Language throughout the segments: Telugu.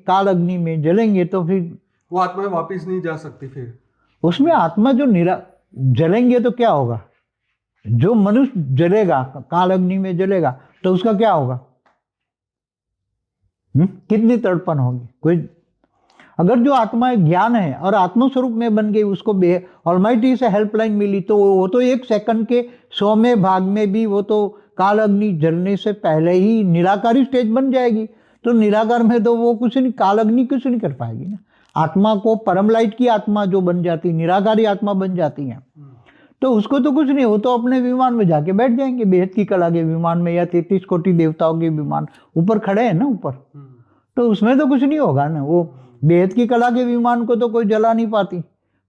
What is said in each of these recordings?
काल अग्नि में जलेंगे तो फिर वो आत्मा वापस नहीं जा सकती। फिर उसमें आत्मा जो जलेंगे तो क्या होगा? जो मनुष्य जलेगा, काल अग्नि में जलेगा, तो उसका क्या होगा? कितनी तड़पन होगी? कोई अगर जो आत्मा ज्ञान है और आत्म स्वरूप में बन गई, उसको ऑलमाइटी से हेल्पलाइन मिली, तो वो तो 1 सेकंड के 100वें भाग में भी वो तो काल अग्नि जलने से पहले ही निराकारी स्टेज बन जाएगी। तो निराकार में तो वो कुछ नहीं, काल अग्नि कुछ नहीं कर पाएगी ना। आत्मा को परम लाइट की आत्मा जो बन जाती, निराकारी आत्मा बन जाती है, तो उसको तो कुछ नहीं, वो तो अपने विमान में जाके बैठ जाएंगे, बेहद की कला के विमान में, या 33 कोटि देवताओं के विमान ऊपर खड़े हैं ना ऊपर, तो उसमें तो कुछ नहीं होगा ना। वो बेहद की कला के विमान को तो कोई जला नहीं पाती।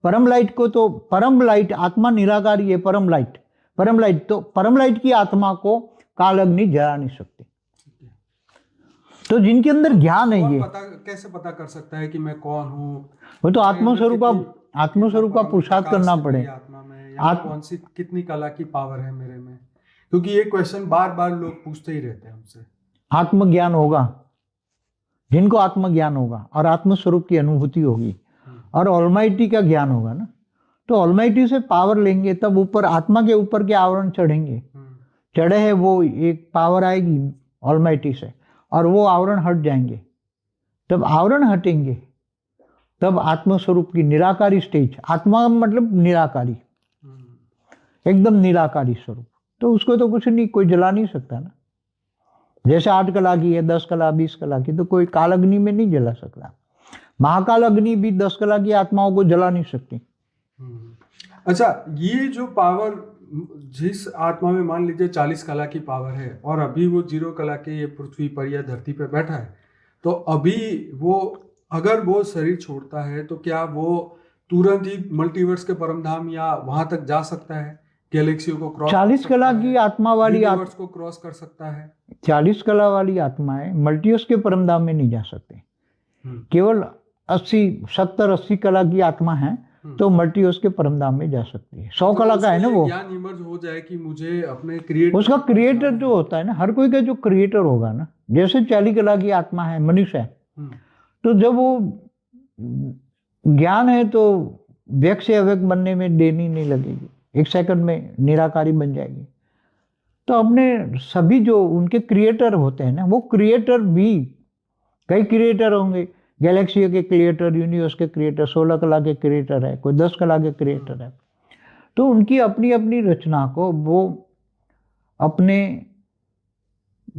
परम लाइट को तो, परम लाइट आत्मा निराकारी है, परम लाइट तो परम लाइट की आत्मा को काल अग्नि जला नहीं सकती। तो जिनके अंदर ज्ञान है, ये कैसे पता कर सकता है कि मैं कौन हूँ? वो तो आत्मस्वरूप का पुरुषार्थ करना पड़े। आत्मा में कौन सी कितनी कला की पावर है मेरे में? क्योंकि ये क्वेश्चन बार बार लोग पूछते ही रहते हैं हमसे। आत्मज्ञान होगा, जिनको आत्मज्ञान होगा और आत्मस्वरूप की अनुभूति होगी और ऑलमाइटी का ज्ञान होगा ना, तो ऑलमाइटी से पावर लेंगे, तब ऊपर आत्मा के ऊपर के आवरण चढ़ेंगे, चढ़े है वो एक पावर आएगी ऑलमाइटी से, और वो आवरण हट जाएंगे। तब आवरण हटेंगे, तब आत्मस्वरूप की निराकारी स्टेज, आत्मा मतलब निराकारी, एकदम निराकारी स्वरूप, तो उसको तो कुछ नहीं, कोई जला नहीं सकता ना। जैसे 8 कला की है, 10 कला 20 कला की, तो कोई काल अग्नि में नहीं जला सकता। महाकाल अग्नि भी 10 कला की आत्माओं को जला नहीं सकती। अच्छा, ये जो पावर जिस आत्मा में मान लीजिए 40 कला की पावर है, और अभी वो 0 कला के ये पृथ्वी पर या धरती पर बैठा है, तो अभी वो अगर वो शरीर छोड़ता है तो क्या वो तुरंत ही मल्टीवर्स के परमधाम या वहां तक जा सकता है? गैलेक्सियों को क्रॉस 40 कला की आत्मा वाली यूनिवर्स को क्रॉस कर सकता है? 40 कला वाली आत्माएं मल्टीवर्स के परमधाम में नहीं जा सकते। केवल 70-80 कला की आत्मा है तो मल्टीवर्स के परमधाम में जा सकती है। 100 कला का है ना, वो ज्ञान इमर्ज हो जाए कि मुझे अपने उसका क्रिएटर जो होता है ना, हर कोई का जो क्रिएटर होगा ना, जैसे 40 कला की आत्मा है, मनुष्य है, तो जब वो ज्ञान है तो व्यक्त से अव्यक्त बनने में देर नहीं लगेगी, 1 सेकंड में निराकारी बन जाएगी। तो अपने सभी जो उनके क्रिएटर होते हैं ना, वो क्रिएटर भी कई क्रिएटर होंगे, गैलेक्सी के क्रिएटर, यूनिवर्स के क्रिएटर, 16 कला के क्रिएटर है, कोई 10 कला के क्रिएटर है, तो उनकी अपनी अपनी रचना को वो अपने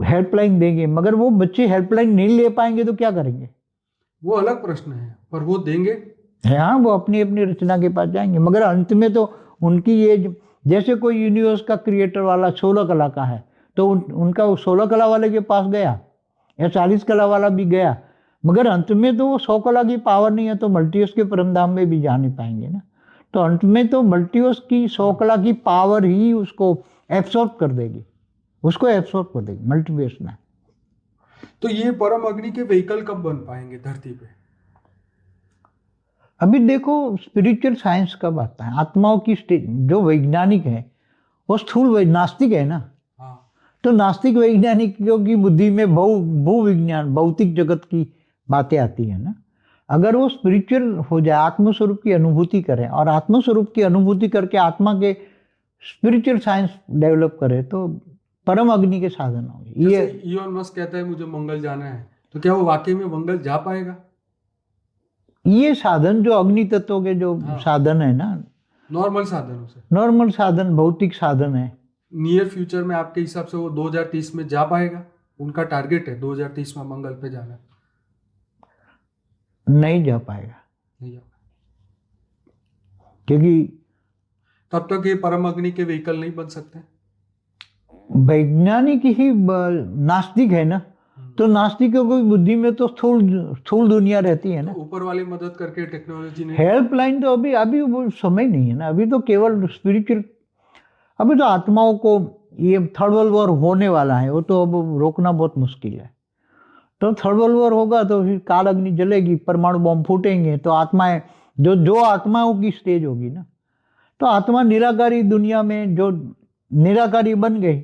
हेल्पलाइन देंगे। मगर वो बच्चे हेल्पलाइन नहीं ले पाएंगे तो क्या करेंगे? वो अलग प्रश्न है, पर वो देंगे। हाँ, वो अपनी अपनी रचना के पास जाएंगे, मगर अंत में तो उनकी ये, जैसे कोई यूनिवर्स का क्रिएटर वाला 16 कला का है, तो उनका वो 16 कला वाले के पास गया, या 40 कला वाला भी गया, मगर अंत में तो वो 100 कला की पावर नहीं है, तो मल्टीवर्स के परमधाम में भी जा नहीं पाएंगे ना। तो अंत में तो मल्टीवर्स की 100 कला की पावर ही उसको एब्सॉर्ब कर देगी, मल्टीवर्स में। तो ये परम अग्नि के व्हीकल कब बन पाएंगे धरती पे? अभी देखो स्पिरिचुअल साइंस कब आता है। आत्माओं की जो वैज्ञानिक है वो स्थूल नास्तिक है ना। तो नास्तिक वैज्ञानिकों की बुद्धि में भूविज्ञान, भौतिक जगत की बातें आती है ना। अगर वो स्पिरिचुअल हो जाए, आत्मस्वरूप की अनुभूति करें, और आत्मस्वरूप की अनुभूति करके आत्मा के स्पिरिचुअल साइंस डेवलप करे, तो परम अग्नि के साधन होंगे। ये इलोन मस्क कहता है मुझे मंगल जाना है, तो क्या वो वाकई में मंगल जा पाएगा? ये साधन जो अग्नि तत्व के जो साधन है ना, नॉर्मल साधनों से, नॉर्मल साधन, भौतिक साधन है, नियर फ्यूचर में आपके हिसाब से वो 2030 में जा पाएगा? उनका टारगेट है 2030 में मंगल पे जाना। नहीं जा पाएगा, क्योंकि तब तक ये परम अग्नि के व्हीकल नहीं बन सकते। वैज्ञानिक ही नास्तिक है ना, तो नास्तिकों की बुद्धि में तो स्थूल दुनिया रहती है ना। तो ऊपर वाली मदद करके टेक्नोलॉजी ने, हेल्पलाइन तो अभी वो समय नहीं है ना, अभी तो केवल स्पिरिचुअल। अभी तो आत्माओं को ये थर्ड वर्ल्ड वॉर होने वाला है, वो तो अब रोकना बहुत मुश्किल है। तो थर्ड वर्ल्ड वॉर होगा तो फिर काल अग्नि जलेगी, परमाणु बम फूटेंगे, तो आत्माएं जो आत्माओं की स्टेज होगी ना, तो आत्मा निराकारी दुनिया में जो निराकारी बन गई,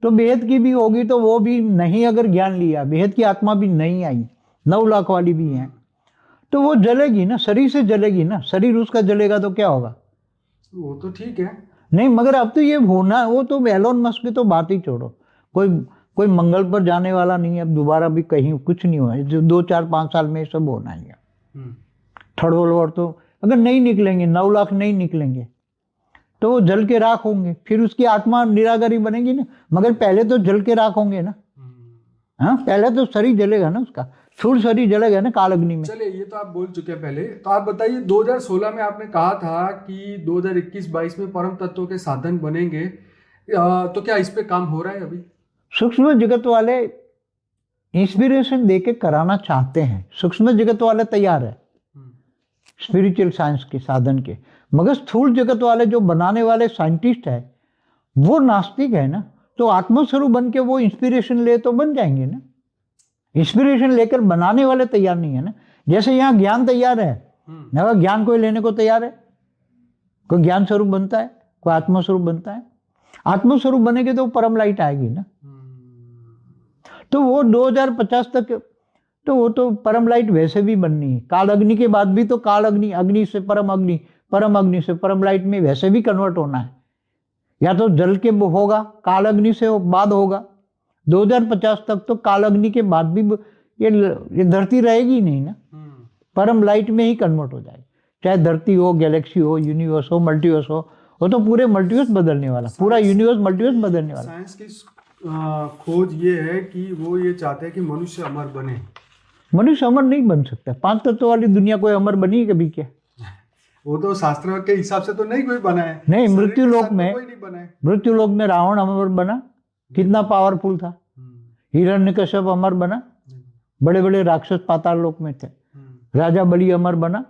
तो बेहद की भी होगी, तो वो भी नहीं अगर ज्ञान लिया, बेहद की आत्मा भी नहीं आई, 9 लाख वाली भी हैं, तो वो जलेगी ना, शरीर से जलेगी ना, शरीर उसका जलेगा तो क्या होगा? वो तो ठीक है। नहीं, मगर अब तो ये होना, वो तो एलोन मस्क की तो बात ही छोड़ो, कोई कोई मंगल पर जाने वाला नहीं है अब दोबारा भी, कहीं कुछ नहीं हुआ है, जो 2 4 5 साल में सब होना ही है। हम्म, थर्ड वर्ल्ड वॉर तो अगर नहीं निकलेंगे, 9 लाख नहीं निकलेंगे तो वो जल के राख होंगे, फिर उसकी आत्मा निरागरी बनेगी ना, मगर पहले तो जल के राख होंगे ना। हाँ, पहले तो शरीर जलेगा ना उसका, स्थूल शरीर जलेगा ना काल अग्नि में। चलिए ये तो आप बोल चुके हैं पहले, तो आप बताइए 2016 में आपने कहा था कि 2021-22 में परम तत्वों के साधन बनेंगे, तो क्या इस पे काम हो रहा है अभी? सूक्ष्म जगत वाले इंस्पिरेशन देके कराना चाहते हैं, सूक्ष्म जगत वाले तैयार है स्पिरिचुअल साइंस के साधन के, मगर स्थूल जगत वाले जो बनाने वाले साइंटिस्ट है वो नास्तिक है ना, तो आत्मस्वरूप बन के वो इंस्पिरेशन ले तो बन जाएंगे ना, इंस्पिरेशन लेकर बनाने वाले तैयार नहीं है ना। जैसे यहाँ ज्ञान तैयार है, अगर ज्ञान कोई लेने को तैयार है, कोई ज्ञान स्वरूप बनता है, कोई आत्मस्वरूप बनता है, आत्मस्वरूप बनेगे तो परम लाइट आएगी ना। तो वो 2050 तक तो वो तो परम लाइट वैसे भी बननी है, काल अग्नि के बाद भी तो काल अग्नि, अग्नि से परम अग्नि, परम अग्नि से परम लाइट में वैसे भी कन्वर्ट होना है, या तो जल के होगा, काल अग्नि से बाद होगा। 2050 तक तो काल अग्नि के बाद भी ये धरती रहेगी नहीं ना, परम लाइट में ही कन्वर्ट हो जाएगी, चाहे धरती हो, गैलेक्सी हो, यूनिवर्स हो, मल्टीवर्स हो, वो तो पूरे मल्टीवर्स बदलने वाला, पूरा यूनिवर्स मल्टीवर्स बदलने वाला। साइंस की खोज ये है कि वो ये चाहते हैं कि मनुष्य अमर बने। मनुष्य अमर नहीं बन सकता, 5 तत्वों वाली दुनिया कोई अमर बनी कभी क्या? वो तो शास्त्र के हिसाब से तो नहीं कोई बना है। नहीं, मृत्यु लोक कोई में, नहीं बना है। मृत्यु लोक में रावण अमर बना, कितना पावरफुल था। हिरण्यकश्यप अमर बना, बड़े बड़े राक्षस पाताल लोक में थे। राजा बलि अमर बना।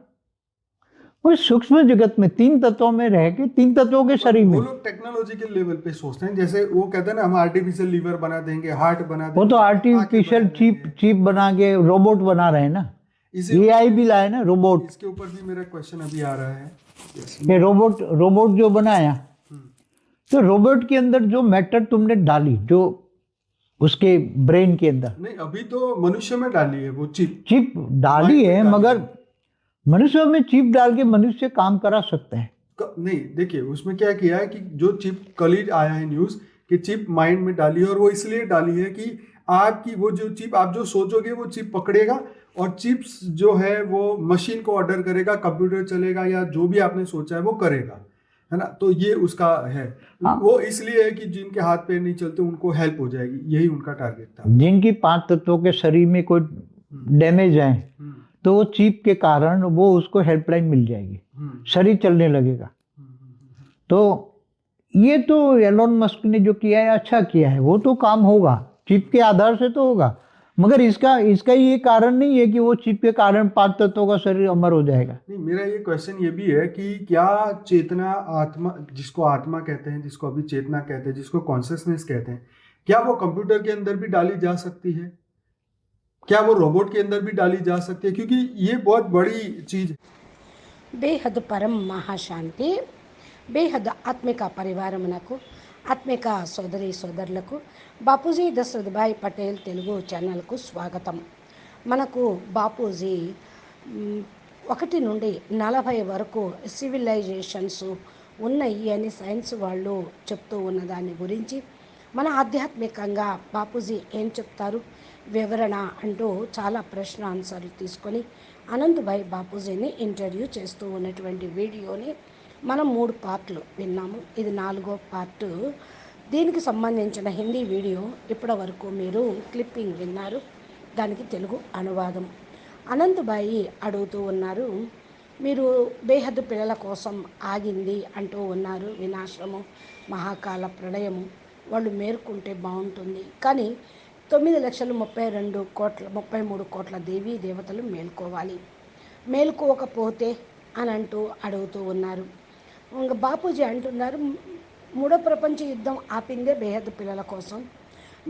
वो सूक्ष्म जगत में 3 तत्वों में रह के, 3 तत्वों के शरीर में, वो लोग टेक्नोलॉजी के लेवल पे सोचते हैं, जैसे वो कहते हैं ना हम आर्टिफिशियल लीवर बना देंगे, हार्ट बना देंगे, वो तो आर्टिफिशियल चिप बना के रोबोट बना रहे हैं ना, AI भी लाए ना रोबोट। इसके ऊपर भी मेरा क्वेश्चन अभी आ रहा है। ये रोबोट जो बनाया, तो रोबोट के अंदर जो मैटर तुमने डाली, जो उसके ब्रेन के अंदर, नहीं अभी तो मनुष्य में डाली है वो चिप डाली है, मगर मनुष्य में चिप डाल के मनुष्य काम करा सकते हैं। नहीं देखिए उसमें क्या किया है कि जो चिप कल ही आया है न्यूज कि चिप माइंड में डाली है, और वो इसलिए डाली है कि आपकी वो जो चिप आप जो सोचोगे वो चिप पकड़ेगा, और चिप्स जो है वो मशीन को ऑर्डर करेगा, कंप्यूटर चलेगा या जो भी आपने सोचा है वो करेगा, है ना। तो ये उसका है। वो इसलिए है कि जिनके हाथ पैर नहीं चलते उनको हेल्प हो जाएगी, यही उनका टारगेट था। जिनकी 5 तत्वों के शरीर में कोई डैमेज है तो वो चिप के कारण वो उसको हेल्पलाइन मिल जाएगी, शरीर चलने लगेगा। तो ये तो एलोन मस्क ने जो किया है अच्छा किया है, वो तो काम होगा, चिप के आधार से तो होगा, मगर इसका ये कारण नहीं है कि वो चिप के कारण 5 तत्वों का शरीर अमर हो जाएगा। नहीं, मेरा ये क्वेश्चन ये भी है कि क्या चेतना, आत्मा, जिसको आत्मा कहते हैं, जिसको अभी चेतना कहते हैं, जिसको कॉन्शियसनेस कहते हैं, क्या वो कंप्यूटर के अंदर भी डाली जा सकती है? क्या वो रोबोट के अंदर भी डाली जा सकती है? क्योंकि ये बहुत बड़ी चीज है। బేహద్ పరం మహాశాంతి, బేహద్ ఆత్మిక పరివారమునకు, ఆత్మిక సోదరి సోదరులకు బాపూజీ దశరథభాయ్ పటేల్ తెలుగు ఛానల్కు స్వాగతం. మనకు బాపూజీ 1 నుండి 40 వరకు సివిలైజేషన్స్ ఉన్నాయి అని సైన్స్ వాళ్ళు చెప్తూ ఉన్న దాని గురించి మన ఆధ్యాత్మికంగా బాపూజీ ఏం చెప్తారు వివరణ అంటూ చాలా ప్రశ్న ఆన్సర్లు తీసుకొని అనంతభాయ్ బాపూజీని ఇంటర్వ్యూ చేస్తూ ఉన్నటువంటి వీడియోని మనం 3 పార్ట్లు విన్నాము. ఇది 4వ పార్ట్. దీనికి సంబంధించిన హిందీ వీడియో ఇప్పటి వరకు మీరు క్లిప్పింగ్ విన్నారు, దానికి తెలుగు అనువాదం. అనంతభాయి అడుగుతూ ఉన్నారు, మీరు బేహద్దు పిల్లల కోసం ఆగింది అంటూ ఉన్నారు, వినాశనము, మహాకాల ప్రళయము, వాళ్ళు మేరుకుంటే బాగుంటుంది, కానీ 9,32,33 కోట్ల దేవీ దేవతలు మేల్కోవాలి, మేల్కోకపోతే అని అంటూ అడుగుతూ ఉన్నారు. ఇంకా బాపూజీ అంటున్నారు, 3వ ప్రపంచ యుద్ధం ఆపిందే బేహద్దు పిల్లల కోసం,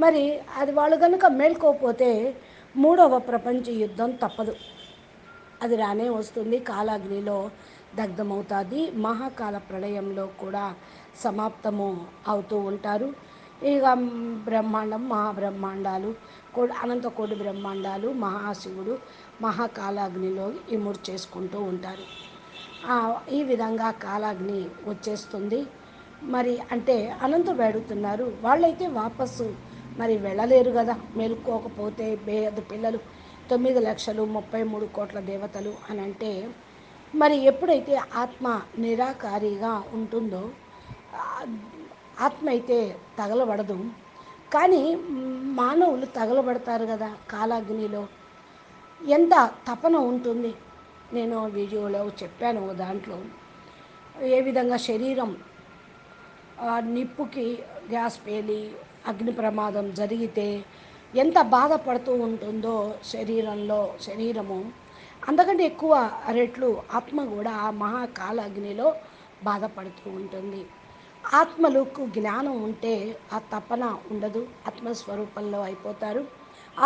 మరి అది వాళ్ళు కనుక మేల్కోకపోతే 3వ ప్రపంచ యుద్ధం తప్పదు, అది రానే వస్తుంది, కాలాగ్నిలో దగ్ధమవుతుంది, మహాకాల ప్రళయంలో కూడా సమాప్తము అవుతూ ఉంటారు. ఇక బ్రహ్మాండం, మహాబ్రహ్మాండాలు, అనంత కోటి బ్రహ్మాండాలు, మహాశివుడు మహాకాలాగ్నిలో ఇముడ్చేసుకుంటూ ఉంటారు. ఈ విధంగా కాలాగ్ని వచ్చేస్తుంది. మరి అంటే అనంతుడు అడుగుతున్నారు, వాళ్ళైతే వాపసు మరి వెళ్ళలేరు కదా మేలుకోకపోతే. బేహద్దు పిల్లలు 9,33,00,000 దేవతలు అని అంటే, మరి ఎప్పుడైతే ఆత్మ నిరాకారిగా ఉంటుందో ఆ, ఆత్మ అయితే తగలబడదు. కానీ మానవులు తగలబడతారు కదా కాలాగ్నిలో. ఎంత తపన ఉంటుంది. నేను వీడియోలో చెప్పాను ఓ దాంట్లో, ఏ విధంగా శరీరం నిప్పుకి గ్యాస్ పేలి అగ్ని ప్రమాదం జరిగితే ఎంత బాధపడుతూ ఉంటుందో శరీరము, అంతకంటే ఎక్కువ రెట్లు ఆత్మ కూడా ఆ మహాకాలాగ్నిలో బాధపడుతూ ఉంటుంది. ఆత్మలకు జ్ఞానం ఉంటే ఆ తపన ఉండదు, ఆత్మస్వరూపంలో అయిపోతారు.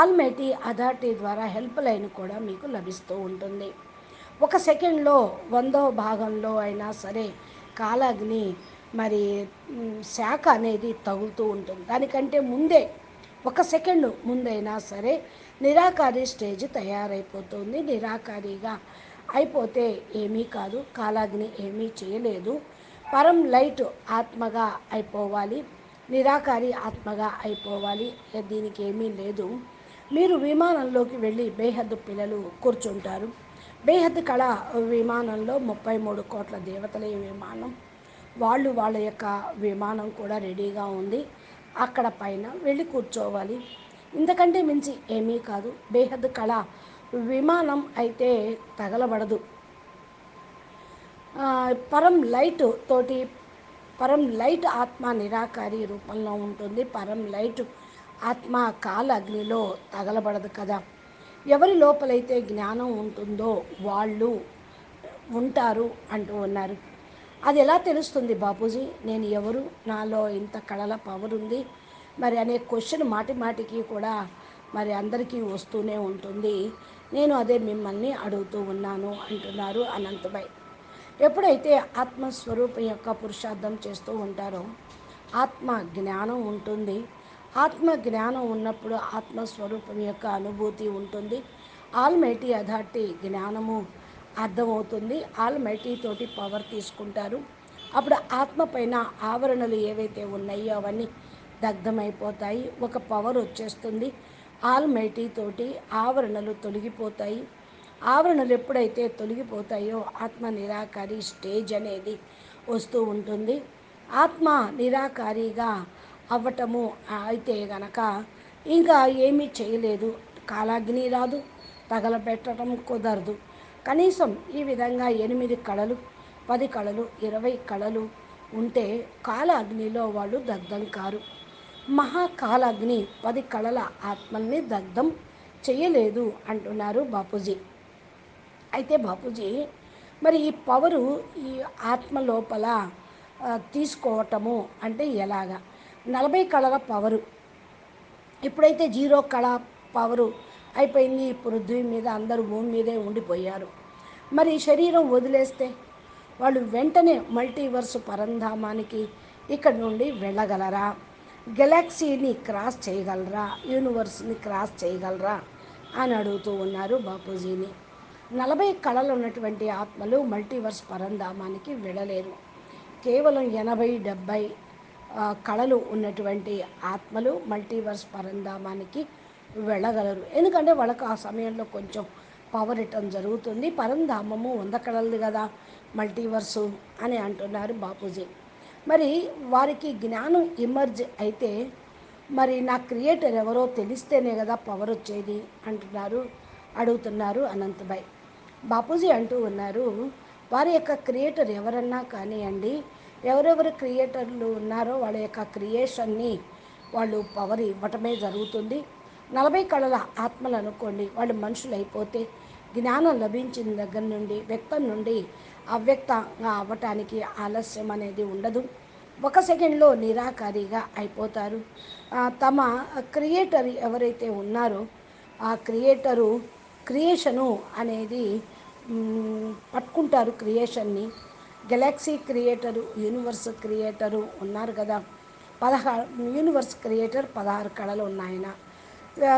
ఆల్మైటీ అథారిటీ ద్వారా హెల్ప్ లైన్ కూడా మీకు లభిస్తూ ఉంటుంది. ఒక సెకండ్లో 100వ భాగంలో అయినా సరే కాలాగ్ని మరి శాఖ అనేది తగులుతూ ఉంటుంది. దానికంటే ముందే ఒక సెకండ్ ముందైనా సరే నిరాకారి స్టేజ్ తయారైపోతుంది. నిరాకారిగా అయిపోతే ఏమీ కాదు, కాలాగ్ని ఏమీ చేయలేదు. పరం లైట్ ఆత్మగా అయిపోవాలి, నిరాకారి ఆత్మగా అయిపోవాలి. దీనికి ఏమీ లేదు. మీరు విమానంలోకి వెళ్ళి బేహద్దు పిల్లలు కూర్చుంటారు. బేహద్దు కళ విమానంలో 33,00,00,000 దేవతల విమానం, వాళ్ళ యొక్క విమానం కూడా రెడీగా ఉంది. అక్కడ పైన వెళ్ళి కూర్చోవాలి. ఇంతకంటే మించి ఏమీ కాదు. బేహద్దు కళ విమానం అయితే తగలబడదు. పరం లైట్ తోటి, పరం లైట్ ఆత్మ నిరాకారి రూపంలో ఉంటుంది. పరం లైట్ ఆత్మ కాలాగ్నిలో తగలబడదు కదా. ఎవరి లోపలైతే జ్ఞానం ఉంటుందో వాళ్ళు ఉంటారు అంటూ ఉన్నారు. అది ఎలా తెలుస్తుంది బాపూజీ, నేను ఎవరు, నాలో ఇంత కళల పవర్ ఉంది మరి అనే క్వశ్చన్ మాటి మాటికి కూడా మరి అందరికీ వస్తూనే ఉంటుంది. నేను అదే మిమ్మల్ని అడుగుతూ ఉన్నాను అంటున్నారు అనంతభాయ్. ఎప్పుడైతే ఆత్మస్వరూపం యొక్క పురుషార్థం చేస్తూ ఉంటారో ఆత్మ జ్ఞానం ఉంటుంది. ఆత్మ జ్ఞానం ఉన్నప్పుడు ఆత్మస్వరూపం యొక్క అనుభూతి ఉంటుంది. ఆల్మైటీ అథారిటీ జ్ఞానము అర్థమవుతుంది. ఆల్మైటీ తోటి పవర్ తీసుకుంటారు. అప్పుడు ఆత్మ పైన ఆవరణలు ఏవైతే ఉన్నాయో అవన్నీ దగ్ధమైపోతాయి. ఒక పవర్ వచ్చేస్తుంది. ఆల్మైటీ తోటి ఆవరణలు తొలగిపోతాయి. ఆవరణలు ఎప్పుడైతే తొలగిపోతాయో ఆత్మ నిరాకారి స్టేజ్ అనేది వస్తూ ఉంటుంది. ఆత్మ నిరాకారిగా అవ్వటము అయితే గనక ఇంకా ఏమీ చేయలేదు. కాలాగ్ని రాదు, తగలబెట్టడం కుదరదు. కనీసం ఈ విధంగా 8 కళలు, 10 కళలు, 20 కళలు ఉంటే కాలాగ్నిలో వాళ్ళు దగ్ధం కారు. మహాకాలాగ్ని 10 కళల ఆత్మల్ని దగ్ధం చేయలేదు అంటున్నారు బాపూజీ. అయితే బాపూజీ, మరి ఈ పవరు ఈ ఆత్మ లోపల తీసుకోవటము అంటే ఎలాగా? 40 కళల పవరు ఇప్పుడైతే 0 కళ పవరు అయిపోయింది. పృథ్వీ మీద అందరూ భూమి మీదే ఉండిపోయారు. మరి శరీరం వదిలేస్తే వాళ్ళు వెంటనే మల్టీవర్స్ పరంధామానికి ఇక్కడ నుండి వెళ్ళగలరా? గెలాక్సీని క్రాస్ చేయగలరా? యూనివర్స్ని క్రాస్ చేయగలరా అని అడుగుతూ ఉన్నారు బాపూజీని. 40 కళలు ఉన్నటువంటి ఆత్మలు మల్టీవర్స్ పరంధామానికి వెళ్ళలేరు. కేవలం 80-70 కళలు ఉన్నటువంటి ఆత్మలు మల్టీవర్స్ పరంధామానికి వెళ్ళగలరు. ఎందుకంటే వాళ్ళకు ఆ సమయంలో కొంచెం పవర్ ఇవ్వటం జరుగుతుంది. పరంధామము 100 కళలది కదా మల్టీవర్సు అని అంటున్నారు బాపూజీ. మరి వారికి జ్ఞానం ఇమర్జ్ అయితే మరి నా క్రియేటర్ ఎవరో తెలిస్తేనే కదా పవర్ వచ్చేది అంటున్నారు, అడుగుతున్నారు అనంతభాయ్. బాపూజీ అంటూ ఉన్నారు, వారి యొక్క క్రియేటర్ ఎవరన్నా కానివ్వండి, ఎవరెవరు క్రియేటర్లు ఉన్నారో వాళ్ళ యొక్క క్రియేషన్ని వాళ్ళు పవర్ ఇవ్వటమే జరుగుతుంది. 40 కళల ఆత్మలు అనుకోండి, వాళ్ళు మనుషులు అయిపోతే జ్ఞానం లభించిన దగ్గర నుండి వ్యక్తం నుండి అవ్యక్తంగా అవ్వటానికి ఆలస్యం అనేది ఉండదు. ఒక సెకండ్లో నిరాకారిగా అయిపోతారు. తమ క్రియేటర్ ఎవరైతే ఉన్నారో ఆ క్రియేషను అనేది పట్టుకుంటారు. క్రియేషన్ని గెలాక్సీ క్రియేటరు, యూనివర్స్ క్రియేటరు ఉన్నారు కదా, యూనివర్స్ క్రియేటర్ 16 కళలు ఉన్నాయన. ఆ,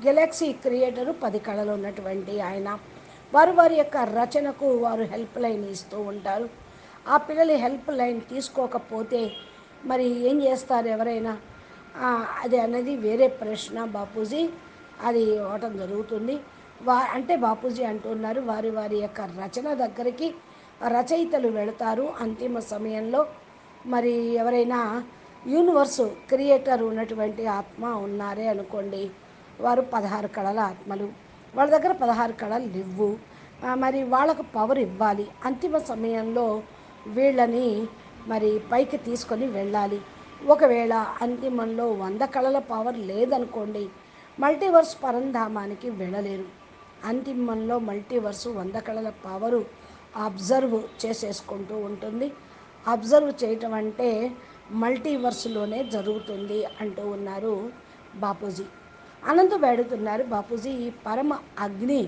గెలాక్సీ క్రియేటరు 10 కళలు ఉన్నటువంటి ఆయన. వారు వారి యొక్క రచనకు వారు హెల్ప్ లైన్ ఇస్తూ ఉంటారు. ఆ పిల్లలు హెల్ప్ లైన్ తీసుకోకపోతే మరి ఏం చేస్తారు ఎవరైనా? అది అనేది వేరే ప్రశ్న బాపూజీ. అది ఇవ్వటం జరుగుతుంది. అంటే బాపూజీ అంటున్నారు వారి వారి యొక్క రచన దగ్గరికి రచయితలు వెళతారు అంతిమ సమయంలో. మరి ఎవరైనా యూనివర్సు క్రియేటర్ ఉన్నటువంటి ఆత్మ ఉన్నారే అనుకోండి, వారు 16 కళల ఆత్మలు. వాళ్ళ దగ్గర 16 కళలు లేవు. మరి వాళ్ళకు పవర్ ఇవ్వాలి. అంతిమ సమయంలో వీళ్ళని మరి పైకి తీసుకొని వెళ్ళాలి. ఒకవేళ అంతిమంలో 100 కళల పవర్ లేదనుకోండి, మల్టీవర్స్ పరంధామానికి వెళ్ళలేరు. అంతిమంలో మల్టీవర్సు 100 కళల పవరు అబ్జర్వ్ చేసేసుకుంటూ ఉంటుంది. అబ్జర్వ్ చేయటం అంటే మల్టీవర్స్లోనే జరుగుతుంది అంటూ ఉన్నారు బాపూజీ. అనంతం వేడుతున్నారు బాపూజీ, ఈ పరమ అగ్ని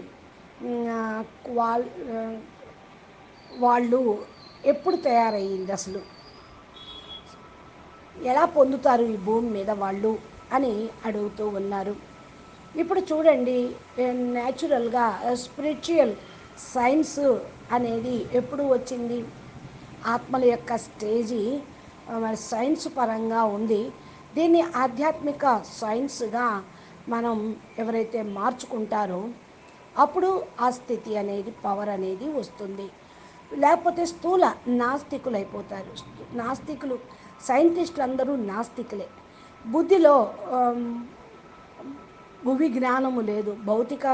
వాళ్ళు ఎప్పుడు తయారయ్యింది అసలు, ఎలా పొందుతారు ఈ భూమి మీద వాళ్ళు అని అడుగుతూ ఉన్నారు. ఇప్పుడు చూడండి, న్యాచురల్గా స్పిరిచువల్ సైన్స్ అనేది ఎప్పుడు వచ్చింది? ఆత్మల యొక్క స్టేజీ సైన్స్ పరంగా ఉంది. దీన్ని ఆధ్యాత్మిక సైన్స్గా మనం ఎవరైతే మార్చుకుంటారో అప్పుడు ఆ స్థితి అనేది పవర్ అనేది వస్తుంది. లేకపోతే స్థూల నాస్తికులు అయిపోతారు. నాస్తికులు, సైంటిస్టులు అందరూ నాస్తికులే. బుద్ధిలో భువి జ్ఞానము లేదు, భౌతిక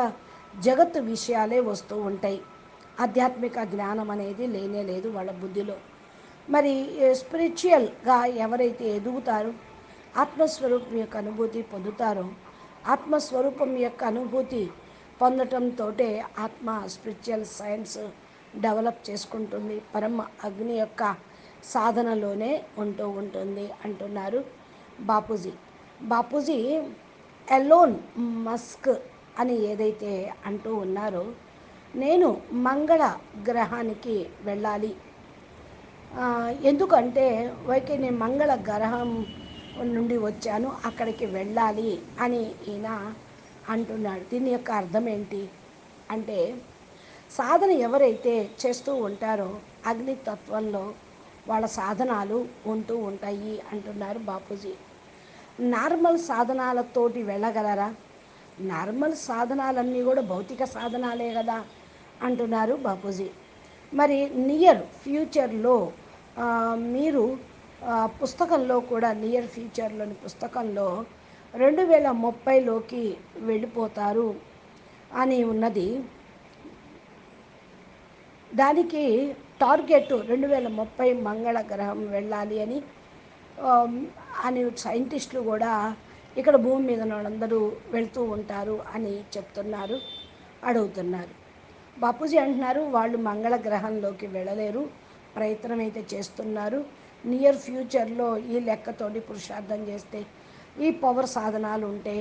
జగత్తు విషయాలే వస్తూ ఉంటాయి. ఆధ్యాత్మిక జ్ఞానం అనేది లేనే లేదు వాళ్ళ బుద్ధిలో. మరి స్పిరిచువల్గా ఎవరైతే ఎదుగుతారో, ఆత్మస్వరూపం యొక్క అనుభూతి పొందుతారో, ఆత్మస్వరూపం యొక్క అనుభూతి పొందటంతో ఆత్మ స్పిరిచువల్ సైన్స్ డెవలప్ చేసుకుంటుంది. పరమ అగ్ని యొక్క సాధనలోనే ఉంటూ ఉంటుంది అంటున్నారు బాపూజీ. బాపూజీ ఎలోన్ మస్క్ అని ఏదైతే అంటూ ఉన్నారో, నేను మంగళ గ్రహానికి వెళ్ళాలి, ఎందుకంటే నేను మంగళ గ్రహం నుండి వచ్చాను, అక్కడికి వెళ్ళాలి అని ఈయన అంటున్నాడు. దీని యొక్క అర్థం ఏంటి అంటే, సాధన ఎవరైతే చేస్తూ ఉంటారో అగ్నితత్వంలో వాళ్ళ సాధనాలు ఉంటూ ఉంటాయి అంటున్నారు బాపూజీ. నార్మల్ సాధనాలతోటి వెళ్ళగలరా? నార్మల్ సాధనాలన్నీ కూడా భౌతిక సాధనాలే కదా అంటున్నారు బాపూజీ. మరి నియర్ ఫ్యూచర్లో మీరు పుస్తకంలో కూడా, నియర్ ఫ్యూచర్లోని పుస్తకంలో 2030లోకి వెళ్ళిపోతారు అని ఉన్నది. దానికి టార్గెట్ 2030 మంగళ గ్రహం వెళ్ళాలి అని సైంటిస్టులు కూడా ఇక్కడ భూమి మీద వాళ్ళందరూ వెళ్తూ ఉంటారు అని చెప్తున్నారు, అడుగుతున్నారు. బాపూజీ అంటున్నారు వాళ్ళు మంగళ గ్రహంలోకి వెళ్ళలేరు, ప్రయత్నం అయితే చేస్తున్నారు. నియర్ ఫ్యూచర్లో ఈ లెక్కతోటి పురుషార్థం చేస్తే, ఈ పవర్ సాధనాలు ఉంటే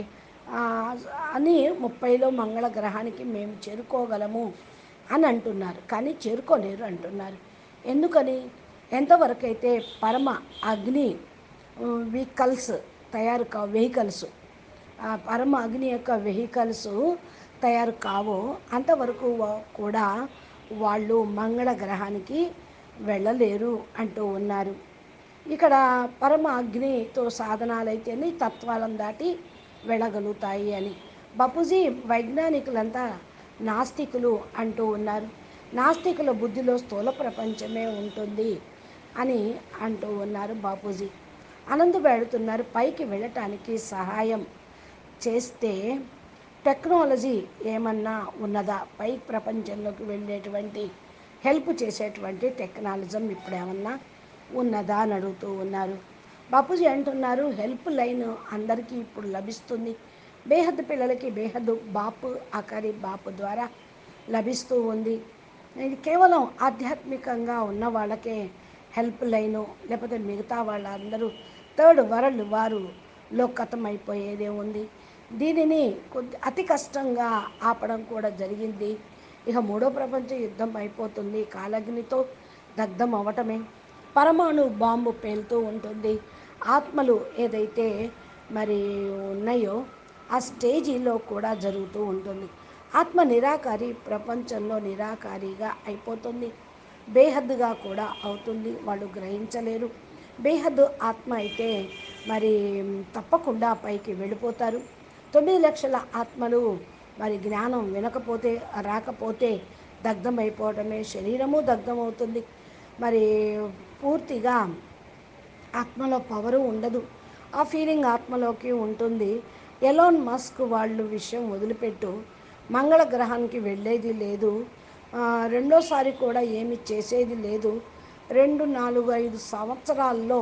అని 30లో మంగళ గ్రహానికి మేము చేరుకోగలము అని అంటున్నారు. కానీ చేరుకోలేరు అంటున్నారు. ఎందుకని? ఎంతవరకైతే పరమ అగ్ని వెహికల్స్ తయారు కావు, వెహికల్స్ పరమ అగ్ని యొక్క వెహికల్స్ తయారు కావో అంతవరకు కూడా వాళ్ళు మంగళ గ్రహానికి వెళ్ళలేరు అంటూ ఉన్నారు. ఇక్కడ పరమ అగ్నితో సాధనాలైతేనే తత్వాలను దాటి వెళ్ళగలుగుతాయి అని. బాపూజీ వైజ్ఞానికులంతా నాస్తికులు అంటూ ఉన్నారు. నాస్తికుల బుద్ధిలో స్థూల ప్రపంచమే ఉంటుంది అని అంటూ ఉన్నారు బాపూజీ. ఆనంద్ పెడుతున్నారు, పైకి వెళ్ళటానికి సహాయం చేస్తే టెక్నాలజీ ఏమన్నా ఉన్నదా? పై ప్రపంచంలోకి వెళ్ళేటువంటి హెల్ప్ చేసేటువంటి టెక్నాలజీ ఇప్పుడు ఏమన్నా ఉన్నదా అని అడుగుతూ ఉన్నారు. బాపూజీ అంటున్నారు హెల్ప్ లైన్ అందరికీ ఇప్పుడు లభిస్తుంది. బేహద్ పిల్లలకి బేహద్ బాపు ఆఖరి బాపు ద్వారా లభిస్తూ ఉంది. ఇది కేవలం ఆధ్యాత్మికంగా ఉన్న వాళ్ళకే హెల్ప్ లైను, లేకపోతే మిగతా వాళ్ళందరూ థర్డ్ వరల్డ్ వారులో అయిపోయేదే ఉంది. దీనిని అతి కష్టంగా ఆపడం కూడా జరిగింది. ఇక 3వ ప్రపంచ యుద్ధం అయిపోతుంది, కాలగ్నితో దగ్ధం అవ్వటమే. పరమాణు బాంబు పేలుతూ ఉంటుంది. ఆత్మలు ఏదైతే మరి ఉన్నాయో ఆ స్టేజీలో కూడా జరుగుతూ ఉంటుంది. ఆత్మ నిరాకారి ప్రపంచంలో నిరాకారిగా అయిపోతుంది, బేహద్దుగా కూడా అవుతుంది, వాళ్ళు గ్రహించలేరు. బేహద్దు ఆత్మ అయితే మరి తప్పకుండా పైకి వెళ్ళిపోతారు. 9 లక్షల ఆత్మలు మరి జ్ఞానం వినకపోతే రాకపోతే దగ్ధమైపోవడమే, శరీరము దగ్ధమవుతుంది. మరి పూర్తిగా ఆత్మలో పవరు ఉండదు. ఆ ఫీలింగ్ ఆత్మలోకి ఉంటుంది. ఎలోన్ మస్క్ వాళ్ళు విషయం వదిలిపెట్టు, మంగళ గ్రహానికి వెళ్ళేది లేదు, రెండోసారి కూడా ఏమి చేసేది లేదు, 2, 4, 5 సంవత్సరాల్లో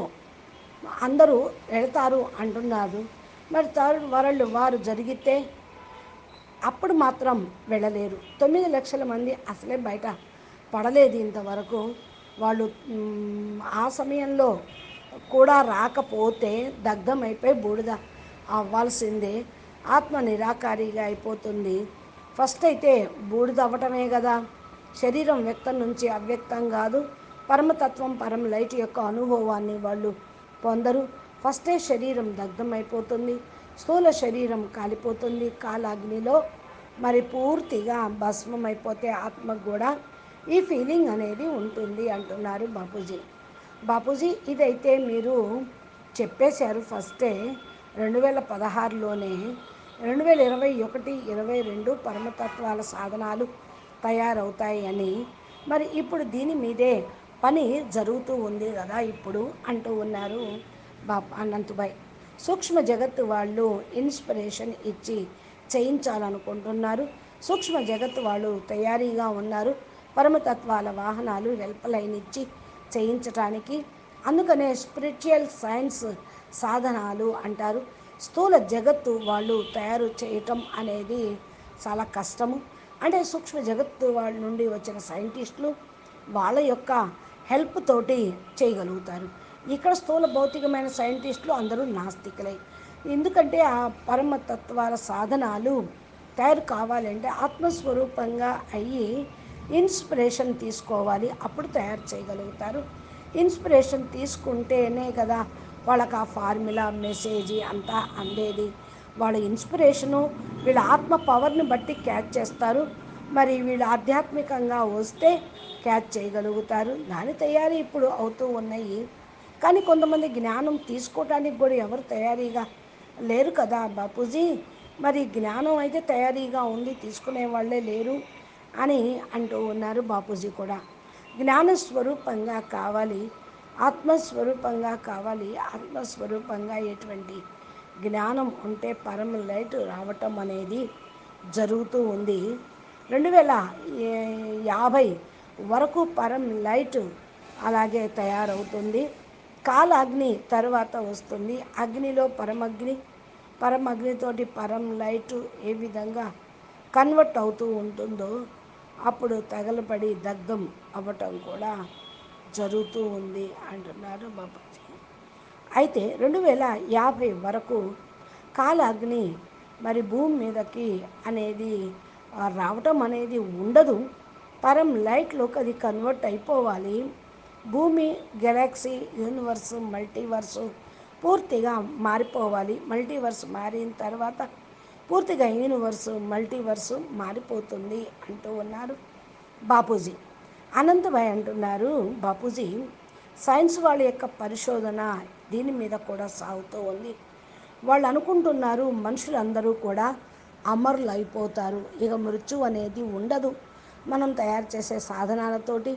అందరూ వెళ్తారు అంటున్నారు. మరి థర్డ్ వరల్డ్ వారు జరిగితే అప్పుడు మాత్రం వెళ్ళలేరు. 9 లక్షల మంది అసలే బయట పడలేదు ఇంతవరకు. వాళ్ళు ఆ సమయంలో కూడా రాకపోతే దగ్ధమైపోయి బూడిద అవ్వాల్సిందే. ఆత్మ నిరాకారిగా అయిపోతుంది. ఫస్ట్ అయితే బూడిద అవ్వటమే కదా. శరీరం వ్యక్తం నుంచి అవ్యక్తం కాదు, పరమతత్వం పరమ లైట్ యొక్క అనుభవాన్ని వాళ్ళు పొందరు. ఫస్టే శరీరం దగ్ధమైపోతుంది, స్థూల శరీరం కాలిపోతుంది కాలాగ్నిలో. మరి పూర్తిగా భస్మం అయిపోతే ఆత్మకు కూడా ఈ ఫీలింగ్ అనేది ఉంటుంది అంటున్నారు బాపూజీ. బాపూజీ ఇదైతే మీరు చెప్పేశారు ఫస్టే 2016లోనే. 2021, 22 పరమతత్వాల సాధనాలు తయారవుతాయి అని. మరి ఇప్పుడు దీని మీదే పని జరుగుతూ ఉంది కదా ఇప్పుడు అంటూ ఉన్నారు అనంతభాయ్. సూక్ష్మ జగత్తు వాళ్ళు ఇన్స్పిరేషన్ ఇచ్చి చేయించాలనుకుంటున్నారు. సూక్ష్మ జగత్తు వాళ్ళు తయారీగా ఉన్నారు పరమతత్వాల వాహనాలు హెల్ప్ లైన్ ఇచ్చి చేయించటానికి. అందుకనే స్పిరిచువల్ సైన్స్ సాధనాలు అంటారు. స్థూల జగత్తు వాళ్ళు తయారు చేయటం అనేది చాలా కష్టము. అంటే సూక్ష్మ జగత్తు వాళ్ళ నుండి వచ్చిన సైంటిస్టులు వాళ్ళ యొక్క హెల్ప్ తోటి చేయగలుగుతారు. ఇక్కడ స్థూల భౌతికమైన సైంటిస్టులు అందరూ నాస్తికులే. ఎందుకంటే ఆ పరమతత్వాల సాధనాలు తయారు కావాలంటే ఆత్మస్వరూపంగా అయ్యి ఇన్స్పిరేషన్ తీసుకోవాలి, అప్పుడు తయారు చేయగలుగుతారు. ఇన్స్పిరేషన్ తీసుకుంటేనే కదా వాళ్ళకి ఆ ఫార్ములా మెసేజ్ అంతా అందేది. వాళ్ళ ఇన్స్పిరేషను వీళ్ళ ఆత్మ పవర్ని బట్టి క్యాచ్ చేస్తారు. మరి వీళ్ళు ఆధ్యాత్మికంగా వస్తే క్యాచ్ చేయగలుగుతారు. దాని తయారీ ఇప్పుడు అవుతూ ఉన్నాయి. కానీ కొంతమంది జ్ఞానం తీసుకోవటానికి కూడా ఎవరు తయారీగా లేరు కదా బాపూజీ. మరి జ్ఞానం అయితే తయారీగా ఉంది, తీసుకునే వాళ్ళే లేరు అని అంటూ ఉన్నారు బాపూజీ కూడా. జ్ఞానస్వరూపంగా కావాలి, ఆత్మస్వరూపంగా కావాలి. ఆత్మస్వరూపంగా ఎటువంటి జ్ఞానం ఉంటే పరమ లైట్ రావటం అనేది జరుగుతూ ఉంది. 2050 వరకు పరం లైట్ అలాగే తయారవుతుంది. కాలాగ్ని తర్వాత వస్తుంది. అగ్నిలో పరమగ్ని, పరమగ్నితోటి పరం లైట్ ఏ విధంగా కన్వర్ట్ అవుతూ ఉంటుందో అప్పుడు తగలబడి దగ్ధం అవ్వటం కూడా జరుగుతూ ఉంది అంటున్నారు బాబాజీ. అయితే 2050 వరకు కాలాగ్ని మరి భూమి మీదకి అనేది రావటం అనేది ఉండదు. పరం లైట్లోకి అది కన్వర్ట్ అయిపోవాలి. భూమి, గెలాక్సీ, యూనివర్సు, మల్టీవర్సు పూర్తిగా మారిపోవాలి. మల్టీవర్స్ మారిన తర్వాత పూర్తిగా యూనివర్సు, మల్టీవర్సు మారిపోతుంది అంటూ ఉన్నారు బాపూజీ. అనంతభాయ్ అంటున్నారు బాపూజీ, సైన్స్ వాళ్ళ యొక్క పరిశోధన దీని మీద కూడా సాగుతూ ఉంది. వాళ్ళు అనుకుంటున్నారు మనుషులందరూ కూడా అమరులు అయిపోతారు, ఇక మృత్యు అనేది ఉండదు. మనం తయారు చేసే సాధనాలతోటి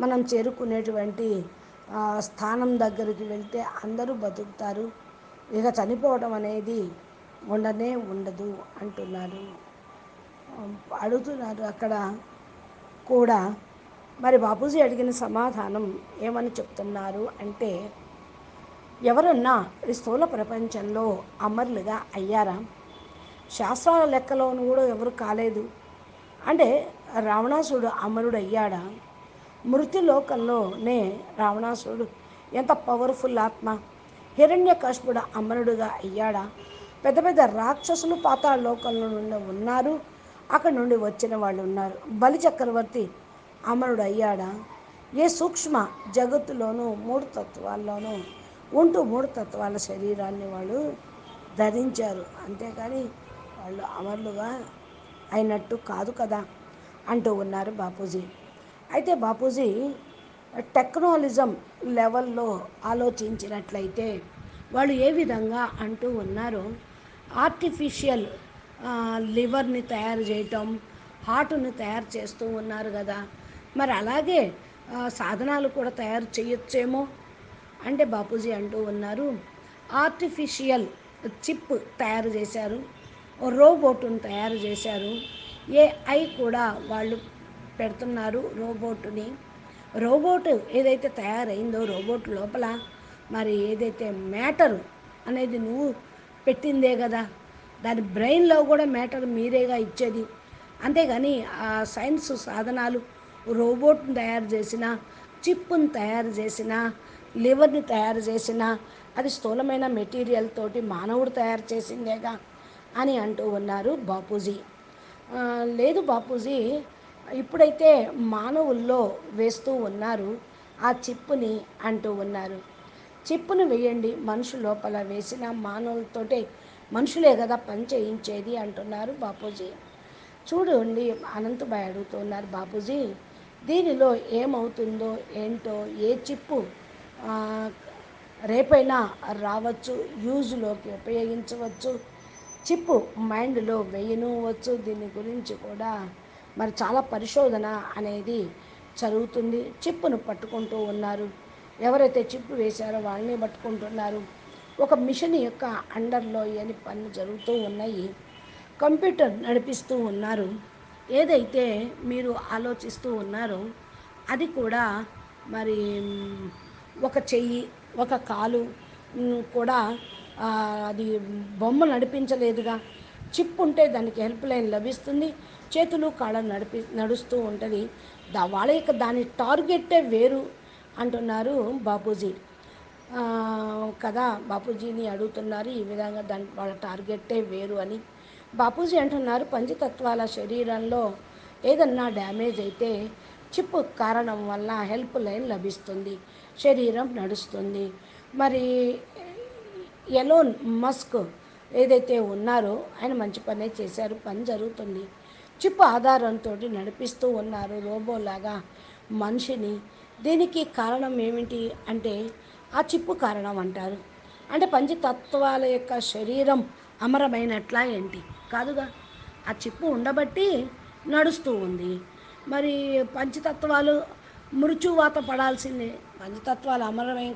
మనం చేరుకునేటువంటి స్థానం దగ్గరికి వెళ్తే అందరూ బతుకుతారు, ఇక చనిపోవడం అనేది ఉండనే ఉండదు అంటున్నారు, అడుగుతున్నారు అక్కడ కూడా. మరి బాపూజీ అడిగిన సమాధానం ఏమని చెప్తున్నారు అంటే, ఎవరన్నా ఈ స్థూల ప్రపంచంలో అమరులుగా అయ్యారా? శాస్త్రాల లెక్కలోను కూడా ఎవరు కాలేదు. అంటే రావణాసుడు అమరుడు అయ్యాడా? మృత్యులోకంలోనే రావణాసుడు ఎంత పవర్ఫుల్ ఆత్మ. హిరణ్యకశిపుడు అమరుడుగా అయ్యాడా? పెద్ద పెద్ద రాక్షసులు పాతాళ లోకంలో నుండి ఉన్నారు, అక్కడ నుండి వచ్చిన వాళ్ళు ఉన్నారు. బలి చక్రవర్తి అమరుడు అయ్యాడా? ఏ సూక్ష్మ జగత్తులోనూ 3 తత్వాల్లోనూ ఉంటూ మూడు తత్వాల శరీరాన్ని వాళ్ళు ధరించారు, అంతేకాని వాళ్ళు అమరులుగా అయినట్టు కాదు కదా అంటూ ఉన్నారు బాపూజీ. అయితే బాపూజీ టెక్నాలజం లెవెల్లో ఆలోచించినట్లయితే వాళ్ళు ఏ విధంగా అంటూ ఉన్నారు, ఆర్టిఫిషియల్ లివర్ని తయారు చేయటం, హార్ట్ని తయారు చేస్తూ ఉన్నారు కదా, మరి అలాగే సాధనాలు కూడా తయారు చేయొచ్చేమో అంటే బాపూజీ అంటూ ఉన్నారు, ఆర్టిఫిషియల్ చిప్ తయారు చేశారు, రోబోట్ను తయారు చేశారు, ఏఐ కూడా వాళ్ళు పెడుతున్నారు రోబోట్ని. రోబోట్ ఏదైతే తయారైందో రోబోట్ లోపల మరి ఏదైతే మ్యాటర్ అనేది నువ్వు పెట్టిందే కదా, దాని బ్రెయిన్లో కూడా మ్యాటర్ మీరేగా ఇచ్చేది. అంతేగాని ఆ సైన్స్ సాధనాలు రోబోట్ని తయారు చేసిన, చిప్ని తయారు చేసిన, లివర్ని తయారు చేసిన, అది స్థూలమైన మెటీరియల్ తోటి మానవుడు తయారు చేసిందేగా అని అంటూ ఉన్నారు బాపూజీ. లేదు బాపూజీ, ఇప్పుడైతే మానవుల్లో వేస్తూ ఉన్నారు ఆ చిప్పుని అంటూ ఉన్నారు. చిప్పును వేయండి, మనుషు లోపల వేసిన మానవులతోటే మనుషులే కదా పని చేయించేది అంటున్నారు బాపూజీ. చూడండి, అనంతబాయ్ అడుగుతున్నారు బాపూజీ, దీనిలో ఏమవుతుందో ఏంటో, ఏ చిప్పు ఆ, రేపైనా రావచ్చు, యూజ్లోకి ఉపయోగించవచ్చు, చిప్పు మైండ్లో వేయనవచ్చు, దీని గురించి కూడా మరి చాలా పరిశోధన అనేది జరుగుతుంది. చిప్పును పట్టుకుంటూ ఉన్నారు, ఎవరైతే చిప్పు వేశారో వాళ్ళని పట్టుకుంటున్నారు. ఒక మిషన్ యొక్క అండర్లో ఏని పనులు జరుగుతూ ఉన్నాయి, కంప్యూటర్ నడిపిస్తూ ఉన్నారు. ఏదైతే మీరు ఆలోచిస్తూ ఉన్నారో అది కూడా మరి ఒక చెయ్యి, ఒక కాలు కూడా అది బొమ్మ నడిపించలేదుగా. చిప్ ఉంటే దానికి హెల్ప్ లైన్ లభిస్తుంది, చేతులు కాళ్ళ నడుస్తూ ఉంటుంది. వాళ్ళ యొక్క దాని టార్గెట్టే వేరు అంటున్నారు బాపూజీ కదా. బాపూజీని అడుగుతున్నారు ఈ విధంగా, దాని వాళ్ళ టార్గెట్టే వేరు అని. బాపూజీ అంటున్నారు, పంచతత్వాల శరీరంలో ఏదన్నా డ్యామేజ్ అయితే చిప్ కారణం వల్ల హెల్ప్ లైన్ లభిస్తుంది, శరీరం నడుస్తుంది. మరి ఎలోన్ మస్క్ ఏదైతే ఉన్నారో ఆయన మంచి పనే చేశారు, పని జరుగుతుంది. చిప్ ఆధారంతో నడిపిస్తూ ఉన్నారు రోబోలాగా మనిషిని. దీనికి కారణం ఏమిటి అంటే ఆ చిప్పు కారణం అంటారు. అంటే పంచతత్వాల యొక్క శరీరం అమరమైనట్లా ఏంటి? కాదుగా, ఆ చిప్పు ఉండబట్టి నడుస్తూ ఉంది. మరి పంచతత్వాలు మృత్యువాత పడాల్సిందే, పంచతత్వాలు అమరమే